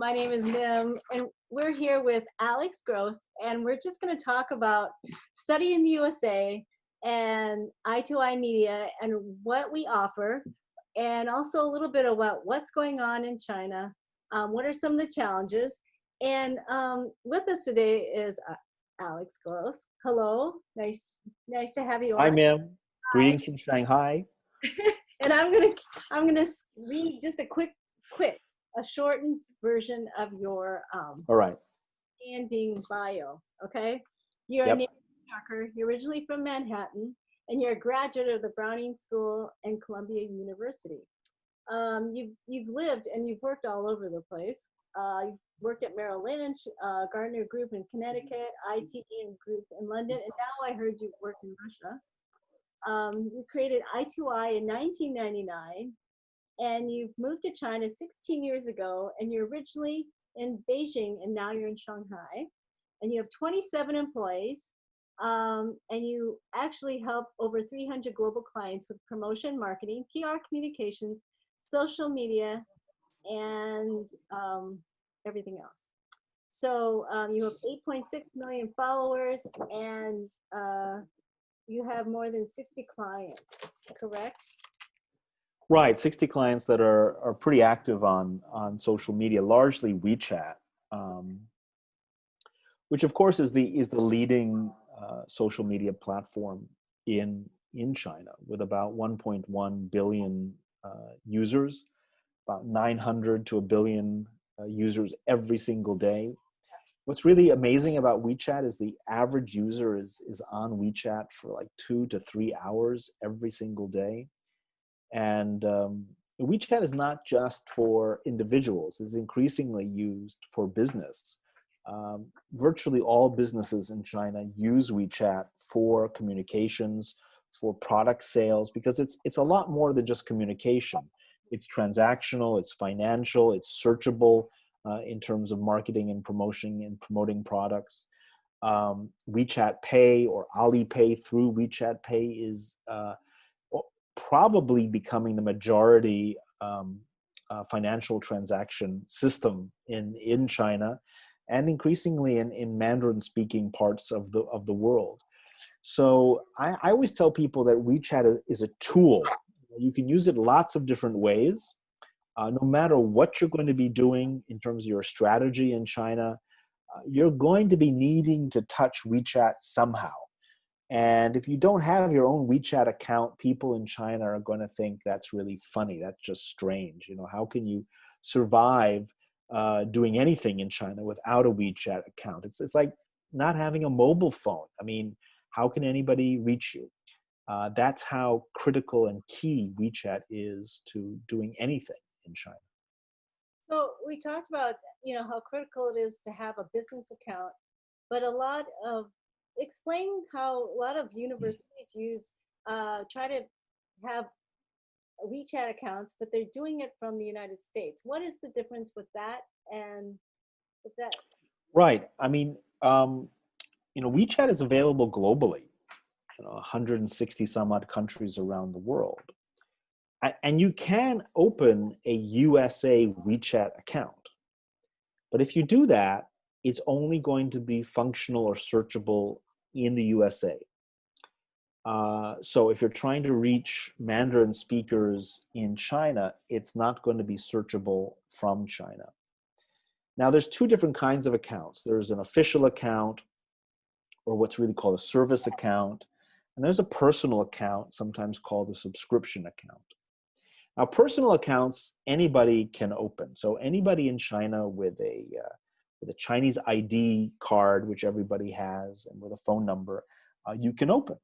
My name is Mim, and we're here with Alex Glos, and we're just going to talk about study in the USA and I2I Media and what we offer, and also a little bit about what's going on in China, what are some of the challenges. And with us today is Alex Glos. Hello, nice to have you Hi, on. ma'am. Hi. Greetings from Shanghai. And I'm gonna read just a shortened version of your All right. standing bio. Okay, you're a native Yep. New Yorker. You're originally from Manhattan, and you're a graduate of the Browning School and Columbia University. You've lived and you've worked all over the place. You've worked at Merrill Lynch, Gardner Group in Connecticut, ITE Group in London, and now I heard you work in Russia. You created I2I in 1999, and you've moved to China 16 years ago, and you're originally in Beijing, and now you're in Shanghai, and you have 27 employees, and you actually help over 300 global clients with promotion, marketing, PR communications, social media, and everything else. So you have 8.6 million followers, and you have more than 60 clients, correct? Right. 60 clients that are pretty active on social media, largely WeChat, which of course is the leading social media platform in China, with about 1.1 billion users, about 900 to a billion users every single day. What's really amazing about WeChat is the average user is on WeChat for like 2 to 3 hours every single day. And WeChat is not just for individuals, it's increasingly used for business. Virtually all businesses in China use WeChat for communications, for product sales, because it's a lot more than just communication. It's transactional, it's financial, it's searchable in terms of marketing and promoting products. WeChat Pay or Alipay through WeChat Pay is probably becoming the majority financial transaction system in China, and increasingly in Mandarin-speaking parts of the world. So I always tell people that WeChat is a tool. You can use it lots of different ways. No matter what you're going to be doing in terms of your strategy in China, you're going to be needing to touch WeChat somehow. And if you don't have your own WeChat account, people in China are going to think that's really funny. That's just strange. You know, how can you survive doing anything in China without a WeChat account? It's like not having a mobile phone. I mean, how can anybody reach you? That's how critical and key WeChat is to doing anything in China. So we talked about, how critical it is to have a business account, but explain how a lot of universities try to have WeChat accounts, but they're doing it from the United States. What is the difference with that and with that? Right. I mean, WeChat is available globally, 160 some odd countries around the world. And you can open a USA WeChat account. But if you do that, it's only going to be functional or searchable in the USA. So if you're trying to reach Mandarin speakers in China, it's not going to be searchable from China. Now, there's two different kinds of accounts. There's an official account, or what's really called a service account. And there's a personal account, sometimes called a subscription account. Now, personal accounts, anybody can open. So anybody in China with a Chinese ID card, which everybody has, and with a phone number, you can open.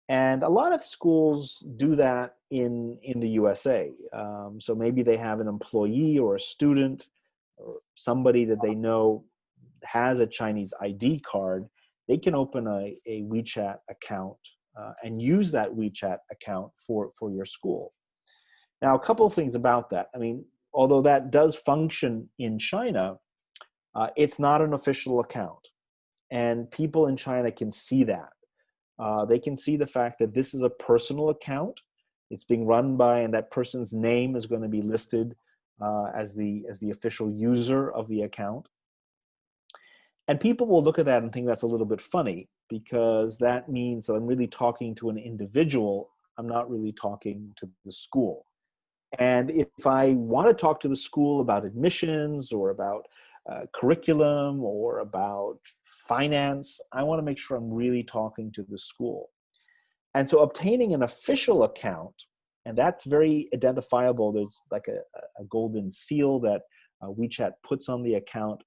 And a lot of schools do that in the USA. So maybe they have an employee or a student or somebody that they know has a Chinese ID card. They can open a WeChat account and use that WeChat account for your school. Now, a couple of things about that. I mean, although that does function in China, it's not an official account. And people in China can see that. They can see the fact that this is a personal account. It's being run by, and that person's name is going to be listed as the official user of the account. And people will look at that and think that's a little bit funny, because that means that I'm really talking to an individual. I'm not really talking to the school. And if I want to talk to the school about admissions or about curriculum or about finance, I want to make sure I'm really talking to the school. And so obtaining an official account, and that's very identifiable. There's like a golden seal that WeChat puts on the account.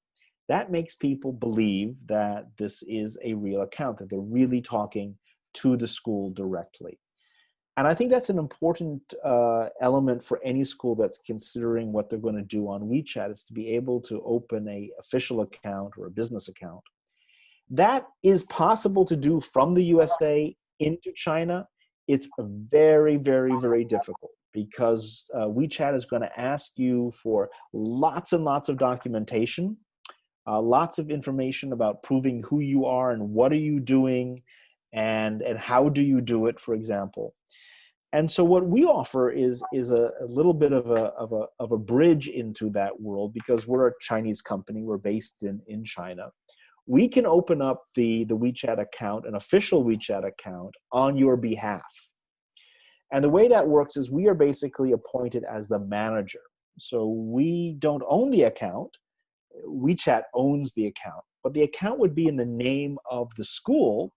That makes people believe that this is a real account, that they're really talking to the school directly. And I think that's an important element for any school that's considering what they're going to do on WeChat, is to be able to open an official account or a business account. That is possible to do from the USA into China. It's very, very, very difficult, because WeChat is going to ask you for lots and lots of documentation, lots of information about proving who you are and what are you doing and how do you do it, for example. And so what we offer is a little bit of a bridge into that world, because we're a Chinese company. We're based in China. We can open up the WeChat account, an official WeChat account, on your behalf. And the way that works is we are basically appointed as the manager. So we don't own the account. WeChat owns the account, but the account would be in the name of the school.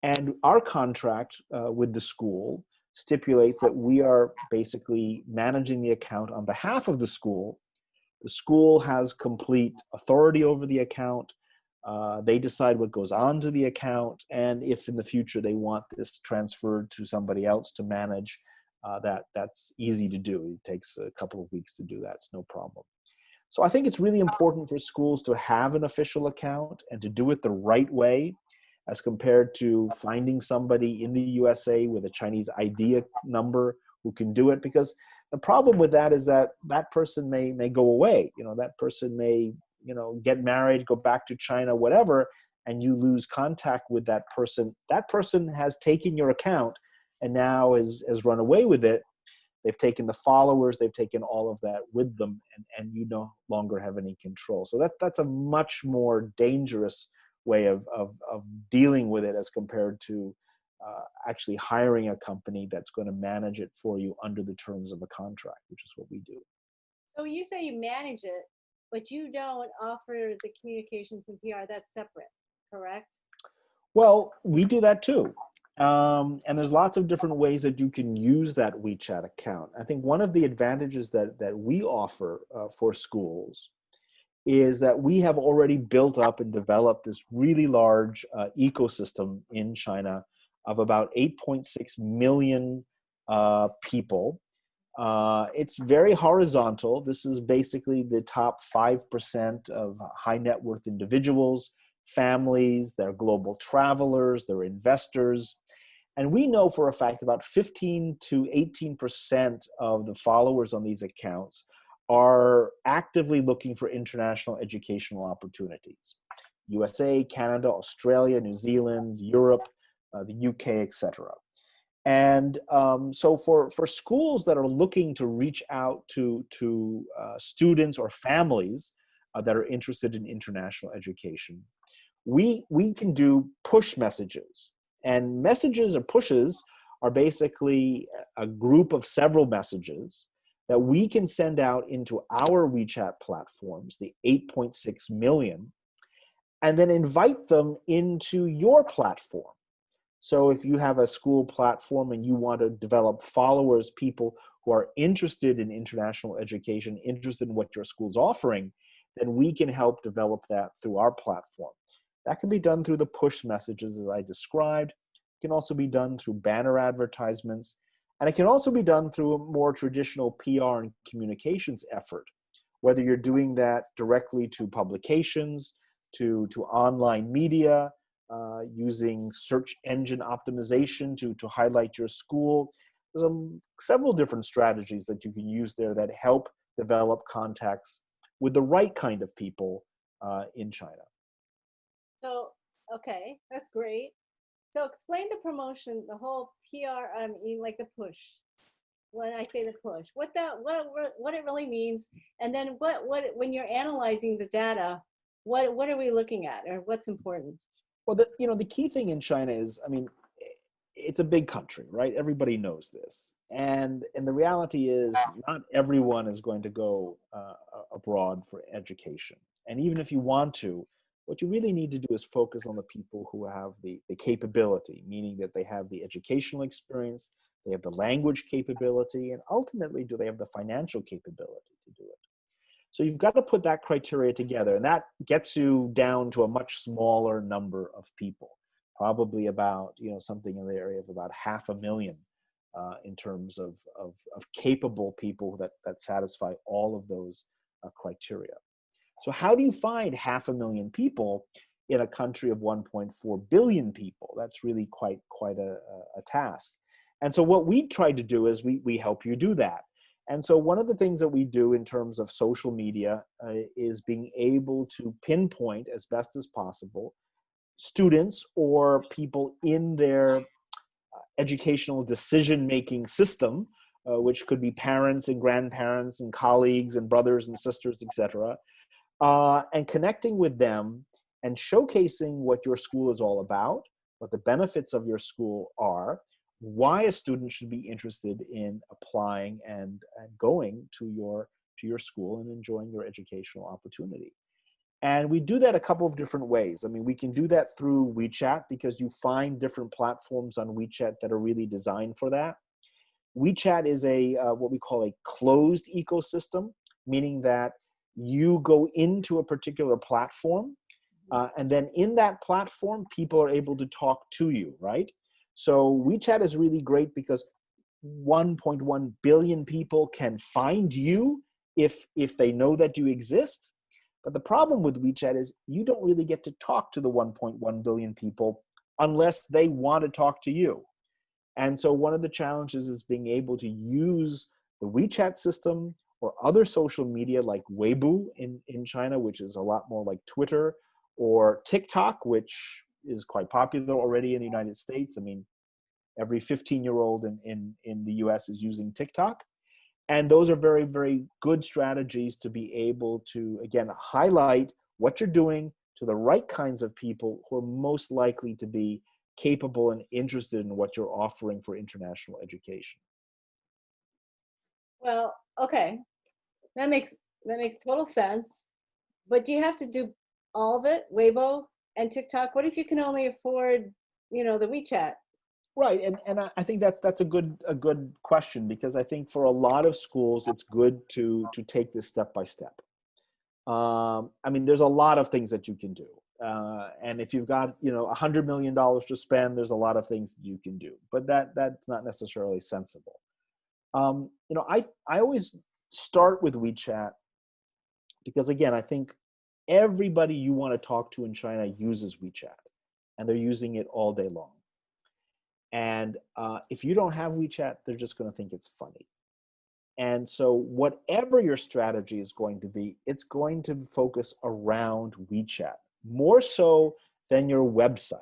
And our contract with the school stipulates that we are basically managing the account on behalf of the school. The school has complete authority over the account. They decide what goes on to the account, and if in the future they want this transferred to somebody else to manage, that's easy to do. It takes a couple of weeks to do that. It's no problem. So I think it's really important for schools to have an official account and to do it the right way, as compared to finding somebody in the USA with a Chinese ID number who can do it. Because the problem with that is that that person may go away. That person may get married, go back to China, whatever, and you lose contact with that person. That person has taken your account and now has run away with it. They've taken the followers, they've taken all of that with them, and you no longer have any control. So that's a much more dangerous way of dealing with it, as compared to actually hiring a company that's going to manage it for you under the terms of a contract, which is what we do. So you say you manage it, but you don't offer the communications and PR. That's separate, correct? Well, we do that too. And there's lots of different ways that you can use that WeChat account. I think one of the advantages that we offer for schools is that we have already built up and developed this really large ecosystem in China of about 8.6 million people. It's very horizontal. This is basically the top 5% of high net worth individuals, families, they're global travelers, they're investors. And we know for a fact about 15 to 18% of the followers on these accounts are actively looking for international educational opportunities. USA, Canada, Australia, New Zealand, Europe, the UK, etc. And so for schools that are looking to reach out to students or families that are interested in international education, we can do push messages. And messages or pushes are basically a group of several messages that we can send out into our WeChat platforms, the 8.6 million, and then invite them into your platform. So if you have a school platform and you want to develop followers, people who are interested in international education, interested in what your school's offering, then we can help develop that through our platform. That can be done through the push messages as I described. It can also be done through banner advertisements. And it can also be done through a more traditional PR and communications effort, whether you're doing that directly to publications, to online media, using search engine optimization to highlight your school. There's several different strategies that you can use there that help develop contacts with the right kind of people in China. So, okay, that's great. So explain the promotion, the whole PR, like the push. when I say the push, what it really means, and then what when you're analyzing the data, what are we looking at, or what's important? Well, the key thing in China is, I mean, it's a big country, right? Everybody knows this, and the reality is, not everyone is going to go abroad for education. And even if you want to, what you really need to do is focus on the people who have the capability, meaning that they have the educational experience, they have the language capability, and ultimately, do they have the financial capability to do it? So you've got to put that criteria together, and that gets you down to a much smaller number of people, probably about, something in the area of about 500,000 in terms of capable people that satisfy all of those criteria. So how do you find 500,000 people in a country of 1.4 billion people? That's really quite a task. And so what we try to do is we help you do that. And so one of the things that we do in terms of social media is being able to pinpoint as best as possible students or people in their educational decision-making system, which could be parents and grandparents and colleagues and brothers and sisters, etc., and connecting with them and showcasing what your school is all about, what the benefits of your school are, why a student should be interested in applying and going to your school and enjoying your educational opportunity. And we do that a couple of different ways. I mean, we can do that through WeChat, because you find different platforms on WeChat that are really designed for that. WeChat is what we call a closed ecosystem, meaning that you go into a particular platform, and then in that platform, people are able to talk to you, right? So WeChat is really great because 1.1 billion people can find you if they know that you exist. But the problem with WeChat is you don't really get to talk to the 1.1 billion people unless they want to talk to you. And so one of the challenges is being able to use the WeChat system or other social media like Weibo in China, which is a lot more like Twitter, or TikTok, which is quite popular already in the United States. I mean, every 15-year-old in the US is using TikTok. And those are very, very good strategies to be able to, again, highlight what you're doing to the right kinds of people who are most likely to be capable and interested in what you're offering for international education. Well, okay, that makes total sense. But do you have to do all of it, Weibo and TikTok? What if you can only afford, the WeChat? Right, and I think that's a good question, because I think for a lot of schools it's good to take this step by step. I mean, there's a lot of things that you can do, and if you've got $100 million to spend, there's a lot of things that you can do, but that's not necessarily sensible. I always start with WeChat because, again, I think everybody you want to talk to in China uses WeChat, and they're using it all day long. And if you don't have WeChat, they're just going to think it's funny. And so whatever your strategy is going to be, it's going to focus around WeChat, more so than your website.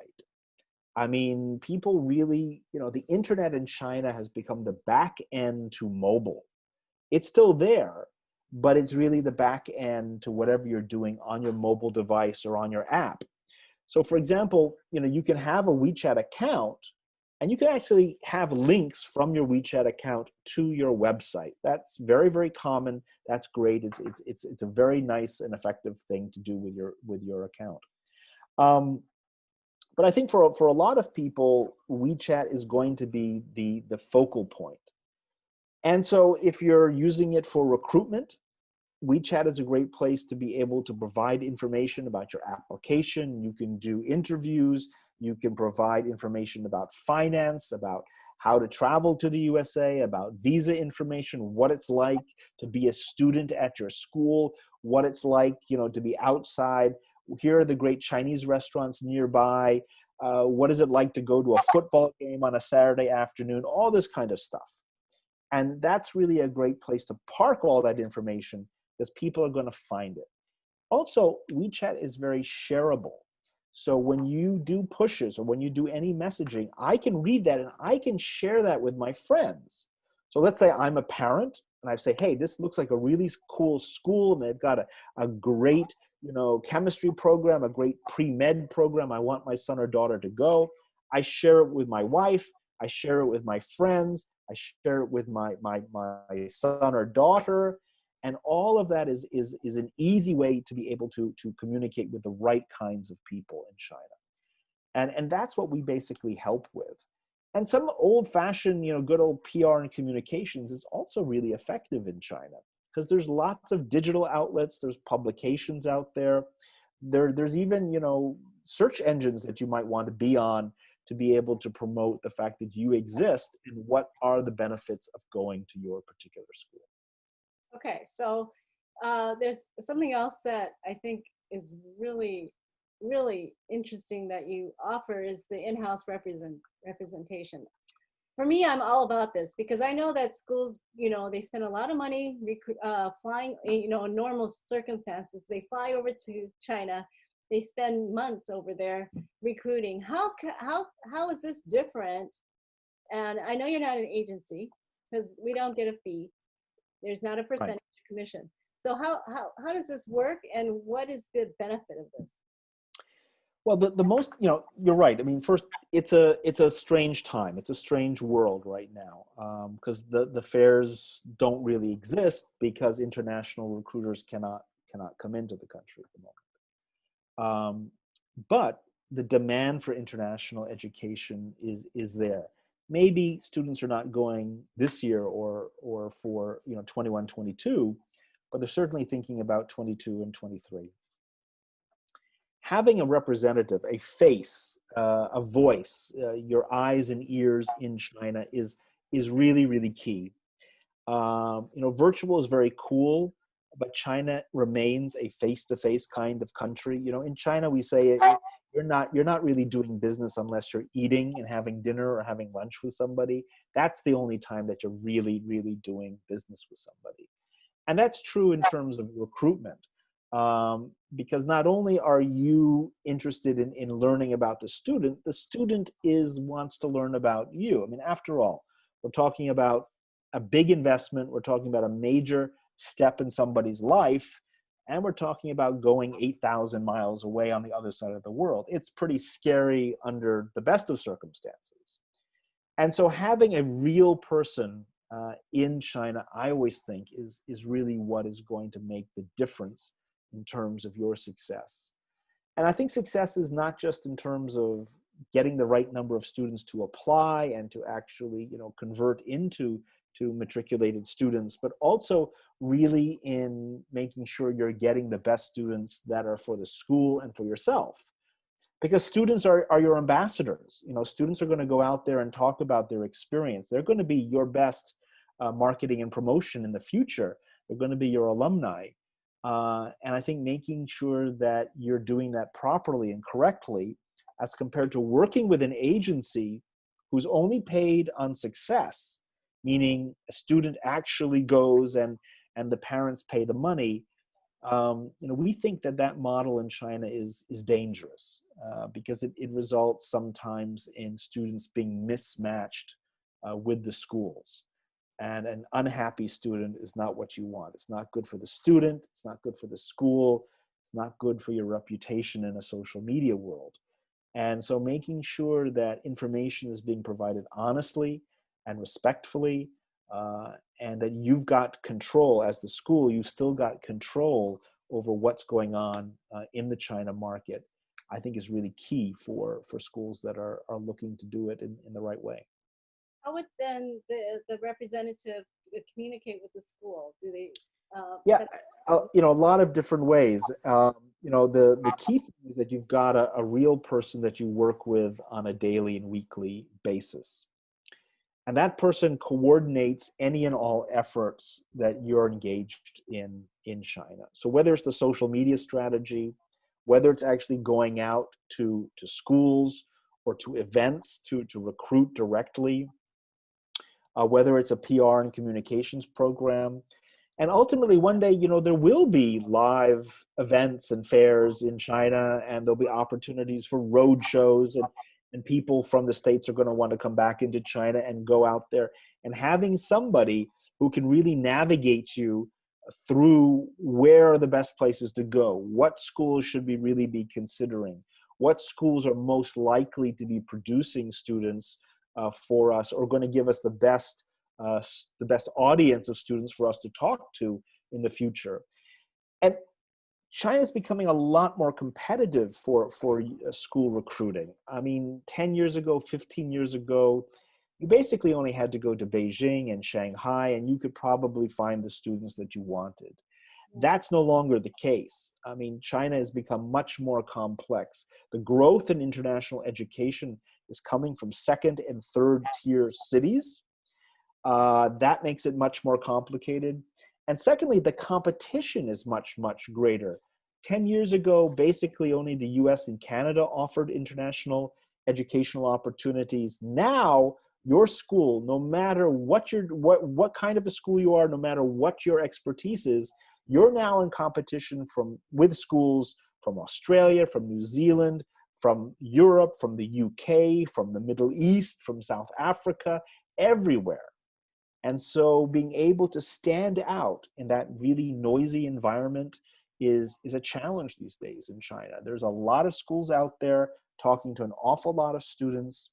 I mean, people really, the internet in China has become the back end to mobile. It's still there, but it's really the back end to whatever you're doing on your mobile device or on your app. So for example, you can have a WeChat account, and you can actually have links from your WeChat account to your website. That's very, very common. That's great. It's a very nice and effective thing to do with your account. But I think for a lot of people, WeChat is going to be the focal point. And so if you're using it for recruitment, WeChat is a great place to be able to provide information about your application. You can do interviews. You can provide information about finance, about how to travel to the USA, about visa information, what it's like to be a student at your school, what it's like, to be outside. Here are the great Chinese restaurants nearby. What is it like to go to a football game on a Saturday afternoon? All this kind of stuff. And that's really a great place to park all that information, because people are going to find it. Also, WeChat is very shareable. So when you do pushes or when you do any messaging, I can read that and I can share that with my friends. So let's say I'm a parent and I say, hey, this looks like a really cool school and they've got a great, chemistry program, a great pre-med program. I want my son or daughter to go. I share it with my wife. I share it with my friends. I share it with my son or daughter. And all of that is an easy way to be able to communicate with the right kinds of people in China. And that's what we basically help with. And some old-fashioned, good old PR and communications is also really effective in China because there's lots of digital outlets, there's publications out there. There's even, search engines that you might want to be on to be able to promote the fact that you exist and what are the benefits of going to your particular school. Okay, so there's something else that I think is really, really interesting that you offer is the in-house representation. For me, I'm all about this because I know that schools, they spend a lot of money flying, in normal circumstances. They fly over to China. They spend months over there recruiting. How is this different? And I know you're not an agency because we don't get a fee. There's not a percentage commission. So how does this work and what is the benefit of this? Well, the most, you're right. I mean, first, it's a strange time. It's a strange world right now because the fairs don't really exist because international recruiters cannot come into the country at the moment. But the demand for international education is there. Maybe students are not going this year or for 21, 22, but they're certainly thinking about 22 and 23. Having a representative, a face, a voice, your eyes and ears in China is really, really key. Virtual is very cool, but China remains a face-to-face kind of country. In China, we say you're not really doing business unless you're eating and having dinner or having lunch with somebody. That's the only time that you're really, really doing business with somebody. And that's true in terms of recruitment. Because not only are you interested in learning about the student wants to learn about you. I mean, after all, we're talking about a big investment. We're talking about a major step in somebody's life. And we're talking about going 8,000 miles away on the other side of the world. It's pretty scary under the best of circumstances. And so having a real person in China, I always think is really what is going to make the difference in terms of your success. And I think success is not just in terms of getting the right number of students to apply and to actually, convert into matriculated students, but also really in making sure you're getting the best students that are for the school and for yourself. Because students are your ambassadors. Students are going to go out there and talk about their experience. They're going to be your best marketing and promotion in the future. They're going to be your alumni. And I think making sure that you're doing that properly and correctly as compared to working with an agency who's only paid on success, meaning a student actually goes and the parents pay the money. We think that model in China is dangerous because it results sometimes in students being mismatched with the schools. And an unhappy student is not what you want. It's not good for the student. It's not good for the school. It's not good for your reputation in a social media world. And so making sure that information is being provided honestly and respectfully, and that you've got control as the school, you've still got control over what's going on in the China market, I think is really key for schools that are looking to do it in the right way. How would then the representative communicate with the school? Do they? A lot of different ways. The key thing is that you've got a real person that you work with on a daily and weekly basis. And that person coordinates any and all efforts that you're engaged in China. So whether it's the social media strategy, whether it's actually going out to schools or to events to recruit directly, whether it's a PR and communications program. And ultimately, one day, there will be live events and fairs in China, and there'll be opportunities for road shows, and people from the States are going to want to come back into China and go out there. and having somebody who can really navigate you through where are the best places to go, what schools should we really be considering, what schools are most likely to be producing students for us, or going to give us the best audience of students for us to talk to in the future. And China's becoming a lot more competitive for school recruiting. I mean, 10 years ago, 15 years ago, you basically only had to go to Beijing and Shanghai, and you could probably find the students that you wanted. That's no longer the case. I mean, China has become much more complex. The growth in international education is coming from second and third tier cities. That makes it much more complicated. And secondly, the competition is much, much greater. 10 years ago, basically only the US and Canada offered international educational opportunities. Now, your school, no matter what kind of a school you are, no matter what your expertise is, you're now in competition with schools from Australia, from New Zealand, from Europe, from the UK, from the Middle East, from South Africa, everywhere. And so being able to stand out in that really noisy environment is a challenge these days in China. There's a lot of schools out there talking to an awful lot of students,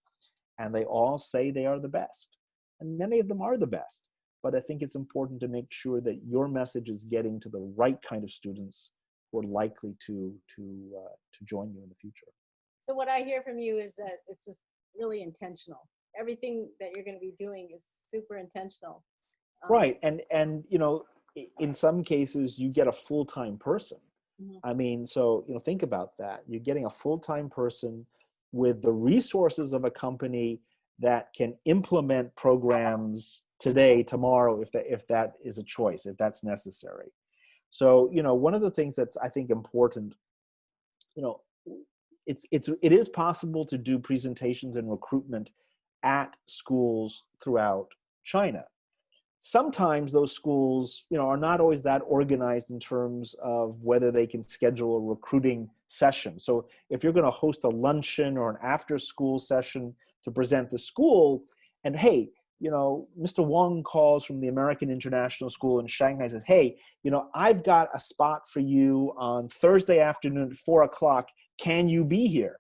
and they all say they are the best. And many of them are the best. But I think it's important to make sure that your message is getting to the right kind of students who are likely to join you in the future. So what I hear from you is that it's just really intentional. Everything that you're going to be doing is super intentional. Right. And you know, in some cases you get a full-time person. Mm-hmm. I mean, so, you know, think about that. You're getting a full-time person with the resources of a company that can implement programs today, tomorrow, if that is a choice, if that's necessary. So, you know, one of the things that's, I think, important, you know, it is possible to do presentations and recruitment at schools throughout China. Sometimes those schools, you know, are not always that organized in terms of whether they can schedule a recruiting session. So if you're going to host a luncheon or an after-school session to present the school, and hey, you know, Mr. Wong calls from the American International School in Shanghai and says, hey, you know, I've got a spot for you on Thursday afternoon at 4 o'clock. Can you be here?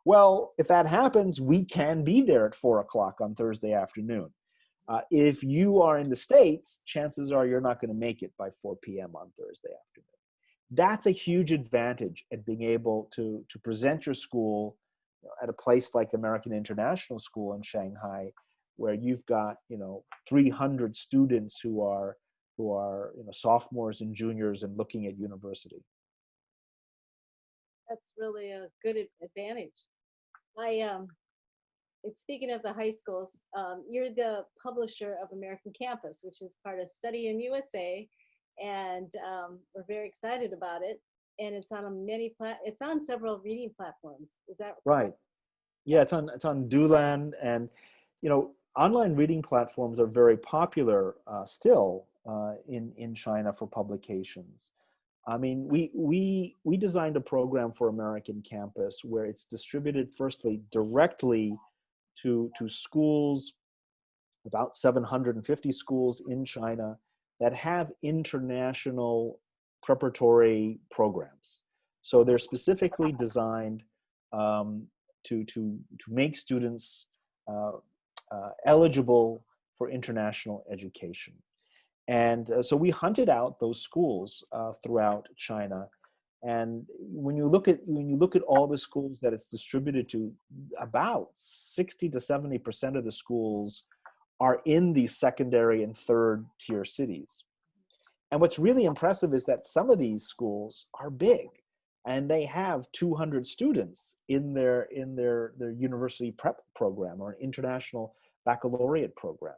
Well, if that happens, we can be there at 4 o'clock on Thursday afternoon. If you are in the States, chances are you're not going to make it by 4 p.m. on Thursday afternoon. That's a huge advantage at being able to present your school at a place like American International School in Shanghai, where you've got, you know, 300 students who are you know, sophomores and juniors and looking at university. That's really a good advantage. Speaking of the high schools, you're the publisher of American Campus, which is part of Study in USA, and we're very excited about it. And it's on it's on several reading platforms. Is that right? Yeah, it's on Dulan, and you know, online reading platforms are very popular still in China for publications. I mean, we designed a program for American Campus where it's distributed firstly directly to schools, about 750 schools in China that have international preparatory programs. So they're specifically designed to make students eligible for international education. And so we hunted out those schools throughout China. And when you look at all the schools that it's distributed to, about 60 to 70% of the schools are in the secondary and third tier cities. And what's really impressive is that some of these schools are big, and they have 200 students in their university prep program or an international baccalaureate program.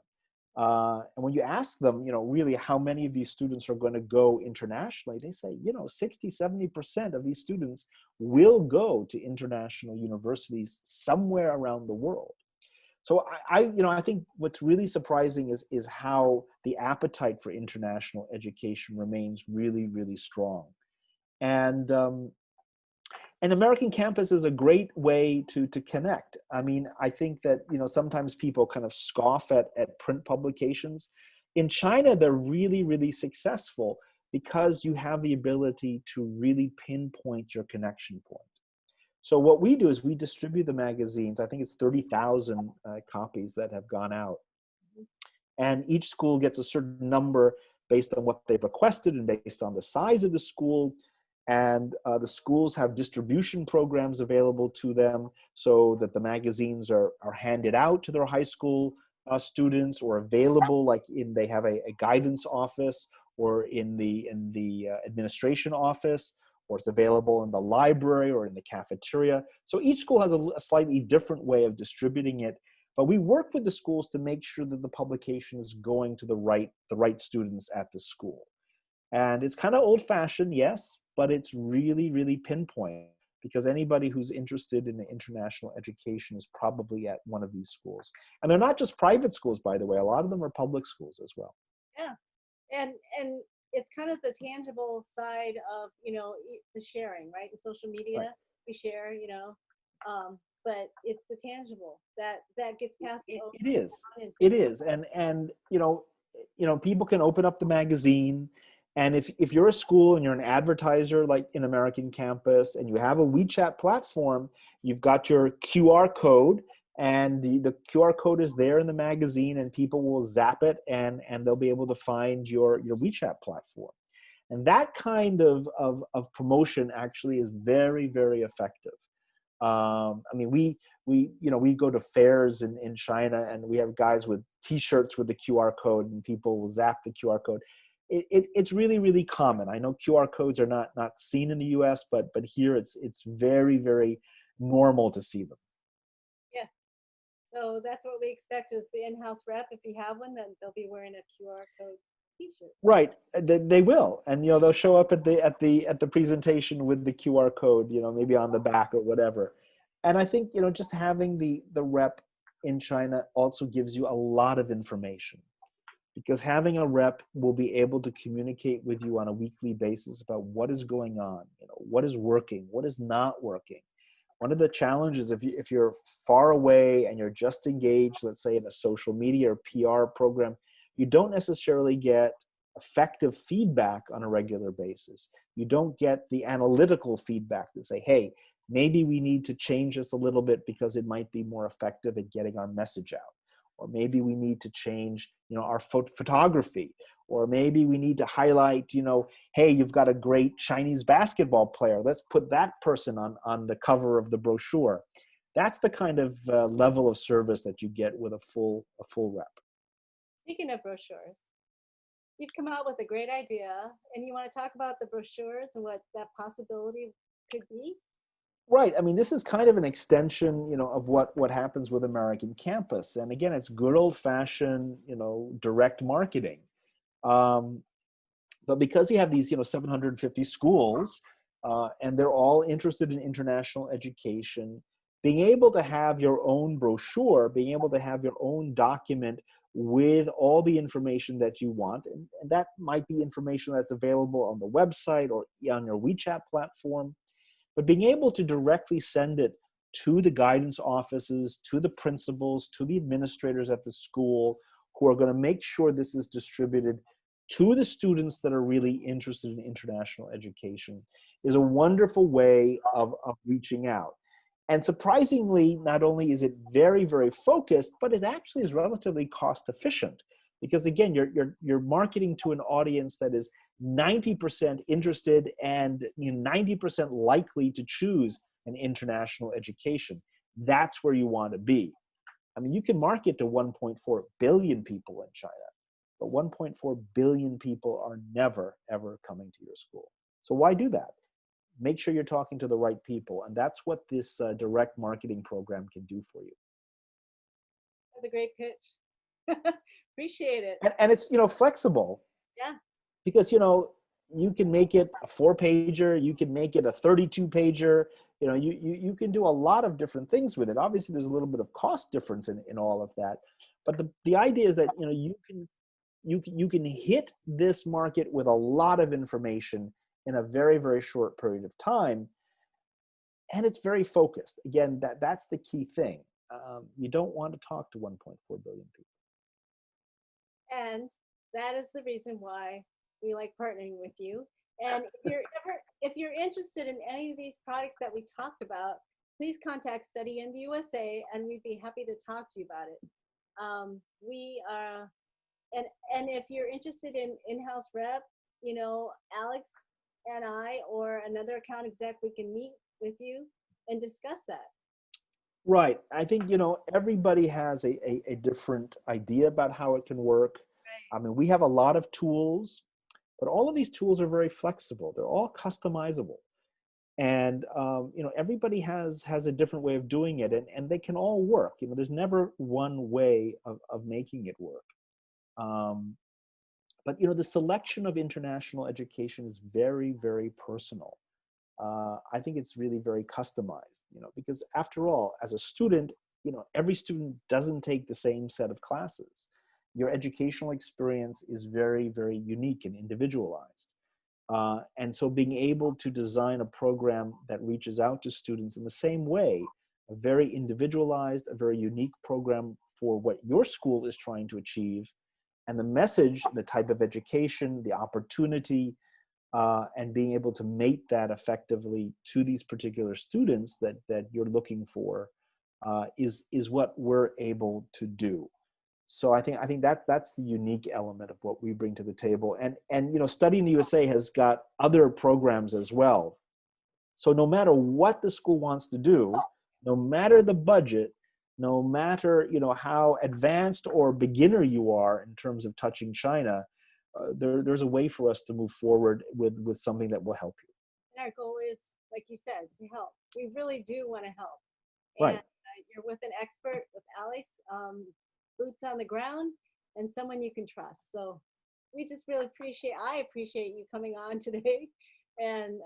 And when you ask them, you know, really how many of these students are going to go internationally, they say, you know, 60, 70% of these students will go to international universities somewhere around the world. So I think what's really surprising is how the appetite for international education remains really, really strong. And And American Campus is a great way to connect. I mean, I think that, sometimes people kind of scoff at print publications. In China, they're really, really successful because you have the ability to really pinpoint your connection point. So what we do is we distribute the magazines. I think it's 30,000 copies that have gone out. And each school gets a certain number based on what they've requested and based on the size of the school. And the schools have distribution programs available to them so that the magazines are handed out to their high school students, or available, like they have a guidance office, or in the administration office, or it's available in the library or in the cafeteria. So each school has a slightly different way of distributing it. But we work with the schools to make sure that the publication is going to the right students at the school. And it's kind of old-fashioned, yes, but it's really, really pinpoint, because anybody who's interested in international education is probably at one of these schools. And they're not just private schools, by the way. A lot of them are public schools as well. Yeah, and it's kind of the tangible side of, the sharing, right? In social media, Right. we share, but it's the tangible that gets passed over. It is. On into It is. And people can open up the magazine. And if you're a school and you're an advertiser, like in American Campus, and you have a WeChat platform, you've got your QR code, and the QR code is there in the magazine, and people will zap it, and they'll be able to find your WeChat platform. And that kind of promotion actually is very, very effective. I mean, we go to fairs in China, and we have guys with T-shirts with the QR code, and people will zap the QR code. It's really, really common. I know QR codes are not seen in the U.S., but here it's very, very normal to see them. Yeah. So that's what we expect is the in-house rep. If you have one, then they'll be wearing a QR code T-shirt. Right, they will, and they'll show up at the presentation with the QR code, maybe on the back or whatever. And I think just having the rep in China also gives you a lot of information, because having a rep will be able to communicate with you on a weekly basis about what is going on, what is working, what is not working. One of the challenges, if you're far away and you're just engaged, let's say in a social media or PR program, you don't necessarily get effective feedback on a regular basis. You don't get the analytical feedback to say, hey, maybe we need to change this a little bit because it might be more effective at getting our message out. Or maybe we need to change, our photography. Or maybe we need to highlight, hey, you've got a great Chinese basketball player. Let's put that person on the cover of the brochure. That's the kind of level of service that you get with a full rep. Speaking of brochures, you've come out with a great idea, and you want to talk about the brochures and what that possibility could be? Right. I mean, this is kind of an extension, of what happens with American Campus. And again, it's good old-fashioned, direct marketing. But because you have these, 750 schools, and they're all interested in international education, being able to have your own brochure, being able to have your own document with all the information that you want, and that might be information that's available on the website or on your WeChat platform, but being able to directly send it to the guidance offices, to the principals, to the administrators at the school, who are going to make sure this is distributed to the students that are really interested in international education, is a wonderful way of reaching out. And surprisingly, not only is it very, very focused, but it actually is relatively cost efficient. Because again, you're marketing to an audience that is 90% interested and 90% likely to choose an international education. That's where you want to be. I mean, you can market to 1.4 billion people in China, but 1.4 billion people are never, ever coming to your school. So why do that? Make sure you're talking to the right people. And that's what this direct marketing program can do for you. That's a great pitch. Appreciate it. And it's, flexible. Yeah. Because, you can make it a 4-pager, you can make it a 32-pager, you can do a lot of different things with it. Obviously, there's a little bit of cost difference in all of that. But the idea is that, you can hit this market with a lot of information in a very, very short period of time. and it's very focused. Again, that's the key thing. You don't want to talk to 1.4 billion people. And that is the reason why we like partnering with you. And if you're interested in any of these products that we talked about, please contact Study in the USA, and we'd be happy to talk to you about it. We are, and if you're interested in in-house rep, you know, Alex and I or another account exec, we can meet with you and discuss that. Right. I think, you know, everybody has a different idea about how it can work. Right. I mean, we have a lot of tools, but all of these tools are very flexible. They're all customizable. And, you know, everybody has a different way of doing it, and they can all work. You know, there's never one way of making it work. But, you know, the selection of international education is very, very personal. I think it's really very customized, you know, because after all, as a student, you know, every student doesn't take the same set of classes. Your educational experience is very, very unique and individualized. And so being able to design a program that reaches out to students in the same way, a very individualized, a very unique program for what your school is trying to achieve, and the message, the type of education, the opportunity, and being able to mate that effectively to these particular students that you're looking for is what we're able to do. So I think that's the unique element of what we bring to the table. And you know, Study in the USA has got other programs as well. So no matter what the school wants to do, no matter the budget, no matter, you know, how advanced or beginner you are in terms of touching China, there's a way for us to move forward with something that will help you. And our goal is, like you said, to help. We really do want to help. Right. And you're with an expert, with Alex, boots on the ground, and someone you can trust. So we just really I appreciate you coming on today and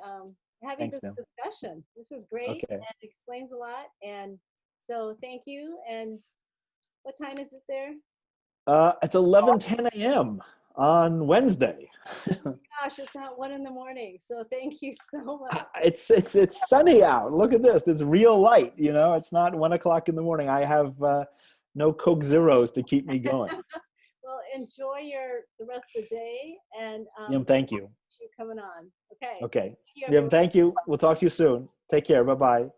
having Thanks, this ma'am. discussion. This is great Okay. and explains a lot. And so thank you. And what time is it there? It's 11:10 a.m. on Wednesday. Gosh, it's not 1 in the morning. So thank you so much. It's sunny out. Look at this. There's real light. You know, it's not 1 o'clock in the morning. I have no Coke Zeros to keep me going. Well, enjoy the rest of the day, and Yum, thank you. you coming on. Okay. Okay. Thank you, Yum, everyone. thank you. We'll talk to you soon. Take care. Bye-bye.